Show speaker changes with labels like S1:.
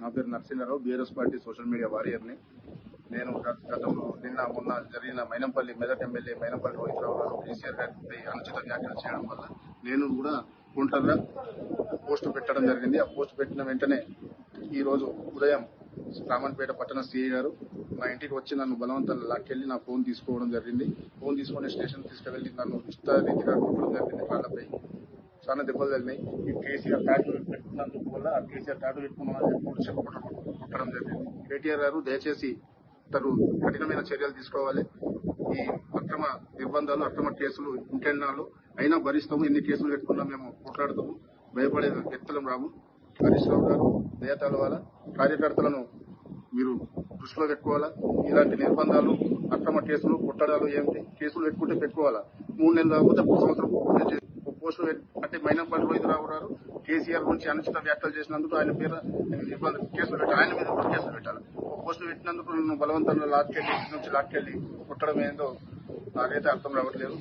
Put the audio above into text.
S1: నా పేరు Narasimharao, BRS party social media వారియర్ని. నేను గతంలో మొన్న జరిగిన మెదక్ ఎమ్మెల్యే మైనంపల్లి రోహిత్రావు గారు కేసీఆర్ గారిపై అనుచిత వ్యాఖ్యలు చేయడం వల్ల నేను కూడా ఒంటరిగా పోస్టు పెట్టడం జరిగింది. ఆ పోస్టు పెట్టిన వెంటనే ఈ రోజు ఉదయం రామన్పేట పట్టణ సిఐ గారు మా ఇంటికి వచ్చి నన్ను బలవంతంగా లాక్కెళ్లి నా ఫోన్ తీసుకోవడం జరిగింది. ఫోన్ తీసుకుని స్టేషన్ తీసుకువెళ్లి నన్ను ఇష్టారీతిగా కొట్టడం జరిగింది. కాళ్ళపై చాలా దెబ్బలు తగిలినాయి. ఈ కేసీఆర్ టాటూ పెట్టినందుకు వల్ల ఆ కేసీఆర్ టాటూ పెట్టుకున్నామని కొట్టడం జరిగింది. కేటీఆర్ గారు దయచేసి తను కఠినమైన చర్యలు తీసుకోవాలి. ఈ అక్రమ నిర్బంధాలు, అక్రమ కేసులు ఇంకెన్నాళ్ళు అయినా భరిస్తాము. ఎన్ని కేసులు పెట్టుకున్నా మేము పోట్లాడతాము. భయపడే వ్యక్తులం రాము. హరీష్ రావు గారు దయ తలవాలా, కార్యకర్తలను మీరు దృష్టిలో పెట్టుకోవాలా. ఇలాంటి నిర్బంధాలు, అక్రమ కేసులు, కొట్టడాలు ఏమిటి కేసులు పెట్టుకుంటే పెట్టుకోవాలా. 3 నెలలు కాకపోతే 1 సంవత్సరం పోస్టులు అంటే మైనంపల్లి రోహిత్రావు గారు కేసీఆర్ గురించి అనుచిత వ్యాఖ్యలు చేసినందుకు ఆయన పేరు కేసులు పెట్టాలి. ఆయన మీద కూడా కేసులు పెట్టాలి. పోస్టులు పెట్టినందుకు నన్ను బలవంతంగా లాక్కెళ్లి కొట్టడం ఏందో నాకైతే అర్థం రావట్లేదు.